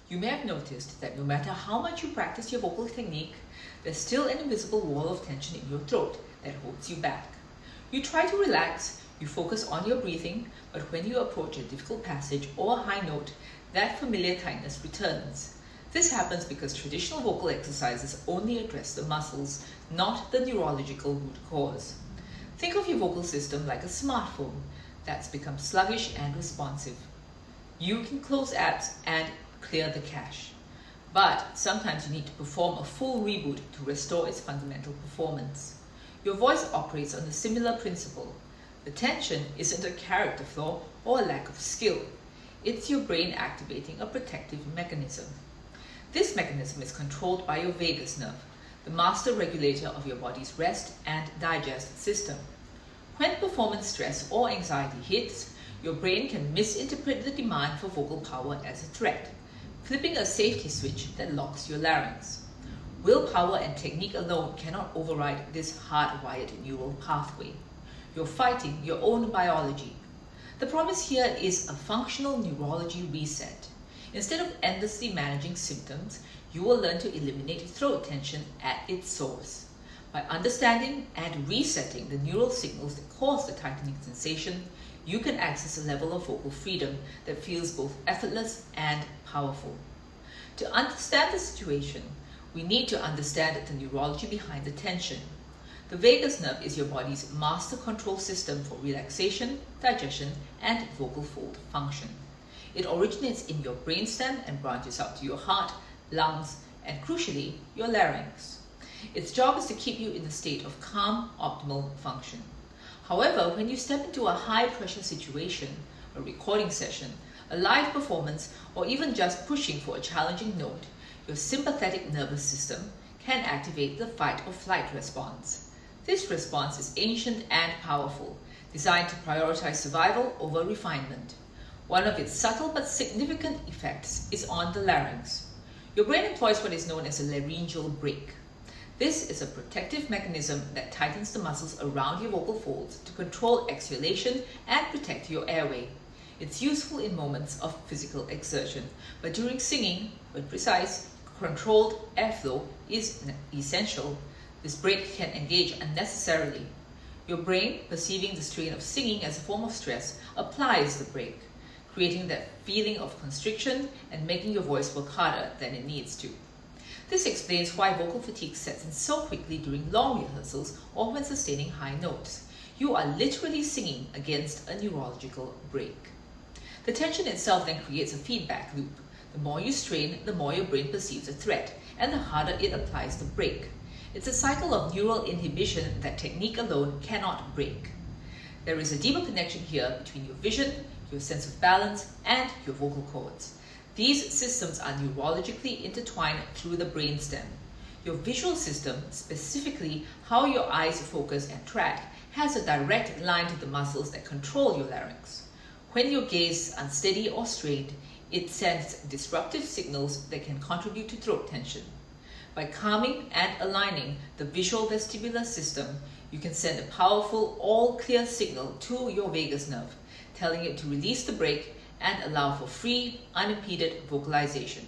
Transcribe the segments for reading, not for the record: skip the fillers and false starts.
You may have noticed that no matter how much you practice your vocal technique, there's still an invisible wall of tension in your throat that holds you back. You try to relax, you focus on your breathing, but when you approach a difficult passage or a high note, that familiar tightness returns. This happens because traditional vocal exercises only address the muscles, not the neurological root cause. Think of your vocal system like a smartphone that's become sluggish and responsive. You can close apps and clear the cache, but sometimes you need to perform a full reboot to restore its fundamental performance. Your voice operates on a similar principle. The tension isn't a character flaw or a lack of skill. It's your brain activating a protective mechanism. This mechanism is controlled by your vagus nerve, the master regulator of your body's rest and digest system. When performance stress or anxiety hits, your brain can misinterpret the demand for vocal power as a threat, flipping a safety switch that locks your larynx. Willpower and technique alone cannot override this hardwired neural pathway. You're fighting your own biology. The promise here is a functional neurology reset. Instead of endlessly managing symptoms, you will learn to eliminate throat tension at its source. By understanding and resetting the neural signals that cause the tightening sensation, you can access a level of vocal freedom that feels both effortless and powerful. To understand the situation, we need to understand the neurology behind the tension. The vagus nerve is your body's master control system for relaxation, digestion, and vocal fold function. It originates in your brainstem and branches out to your heart, lungs, and crucially, your larynx. Its job is to keep you in a state of calm, optimal function. However, when you step into a high-pressure situation, a recording session, a live performance, or even just pushing for a challenging note, your sympathetic nervous system can activate the fight or flight response. This response is ancient and powerful, designed to prioritize survival over refinement. One of its subtle but significant effects is on the larynx. Your brain employs what is known as a laryngeal brake. This is a protective mechanism that tightens the muscles around your vocal folds to control exhalation and protect your airway. It's useful in moments of physical exertion, but during singing, when precise, controlled airflow is essential, this brake can engage unnecessarily. Your brain, perceiving the strain of singing as a form of stress, applies the brake, creating that feeling of constriction and making your voice work harder than it needs to. This explains why vocal fatigue sets in so quickly during long rehearsals or when sustaining high notes. You are literally singing against a neurological brake. The tension itself then creates a feedback loop. The more you strain, the more your brain perceives a threat, and the harder it applies the brake. It's a cycle of neural inhibition that technique alone cannot break. There is a deeper connection here between your vision, your sense of balance, and your vocal cords. These systems are neurologically intertwined through the brainstem. Your visual system, specifically how your eyes focus and track, has a direct line to the muscles that control your larynx. When your gaze is unsteady or strained, it sends disruptive signals that can contribute to throat tension. By calming and aligning the visual vestibular system, you can send a powerful, all-clear signal to your vagus nerve, telling it to release the brake and allow for free, unimpeded vocalization.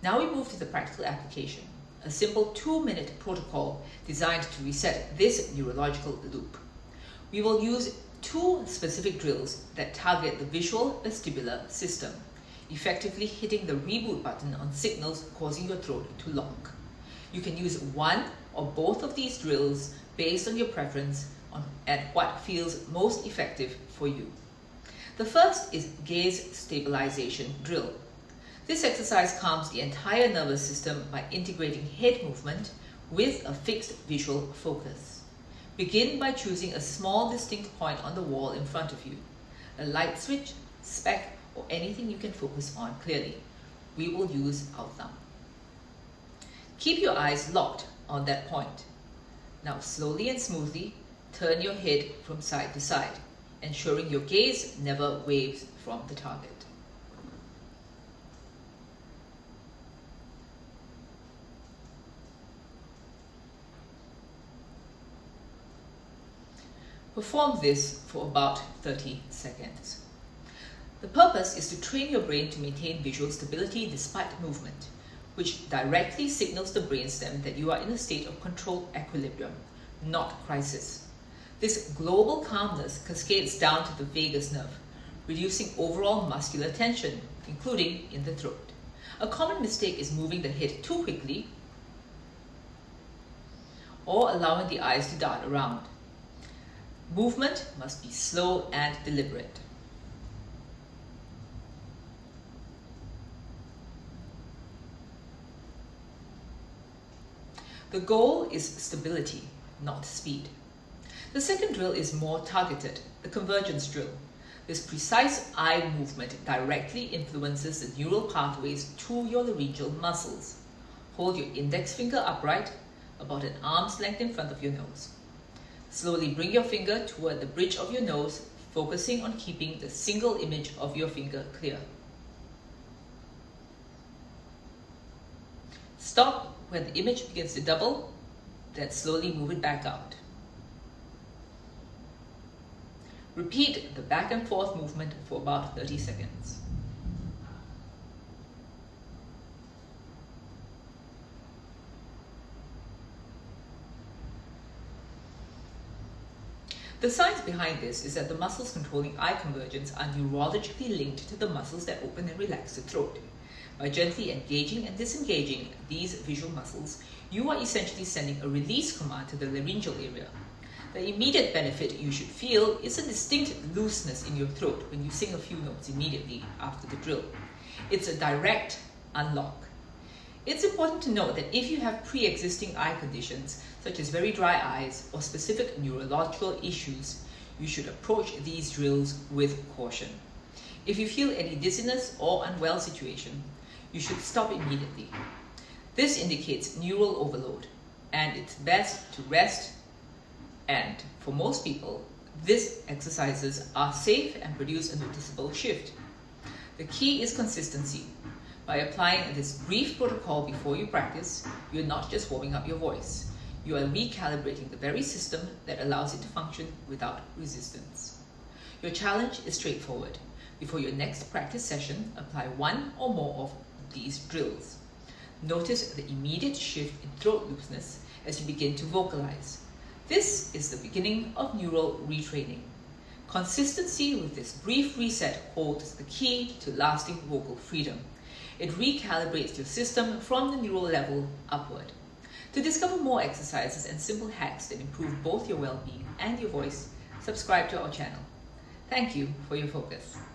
Now we move to the practical application, a simple 2-minute protocol designed to reset this neurological loop. We will use 2 specific drills that target the visual vestibular system, effectively hitting the reboot button on signals causing your throat to lock. You can use one or both of these drills based on your preference and what feels most effective for you. The first is Gaze Stabilization Drill. This exercise calms the entire nervous system by integrating head movement with a fixed visual focus. Begin by choosing a small distinct point on the wall in front of you, a light switch, speck, or anything you can focus on clearly. We will use our thumb. Keep your eyes locked on that point. Now slowly and smoothly turn your head from side to side, ensuring your gaze never waves from the target. Perform this for about 30 seconds. The purpose is to train your brain to maintain visual stability despite movement, which directly signals the brainstem that you are in a state of controlled equilibrium, not crisis. This global calmness cascades down to the vagus nerve, reducing overall muscular tension, including in the throat. A common mistake is moving the head too quickly or allowing the eyes to dart around. Movement must be slow and deliberate. The goal is stability, not speed. The second drill is more targeted, the convergence drill. This precise eye movement directly influences the neural pathways to your laryngeal muscles. Hold your index finger upright, about an arm's length in front of your nose. Slowly bring your finger toward the bridge of your nose, focusing on keeping the single image of your finger clear. Stop when the image begins to double, then slowly move it back out. Repeat the back and forth movement for about 30 seconds. The science behind this is that the muscles controlling eye convergence are neurologically linked to the muscles that open and relax the throat. By gently engaging and disengaging these visual muscles, you are essentially sending a release command to the laryngeal area. The immediate benefit you should feel is a distinct looseness in your throat when you sing a few notes immediately after the drill. It's a direct unlock. It's important to note that if you have pre-existing eye conditions, such as very dry eyes or specific neurological issues, you should approach these drills with caution. If you feel any dizziness or unwell situation, you should stop immediately. This indicates neural overload, and it's best to rest. And for most people, these exercises are safe and produce a noticeable shift. The key is consistency. By applying this brief protocol before you practice, you're not just warming up your voice. You are recalibrating the very system that allows it to function without resistance. Your challenge is straightforward. Before your next practice session, apply one or more of these drills. Notice the immediate shift in throat looseness as you begin to vocalize. This is the beginning of neural retraining. Consistency with this brief reset holds the key to lasting vocal freedom. It recalibrates your system from the neural level upward. To discover more exercises and simple hacks that improve both your well-being and your voice, subscribe to our channel. Thank you for your focus.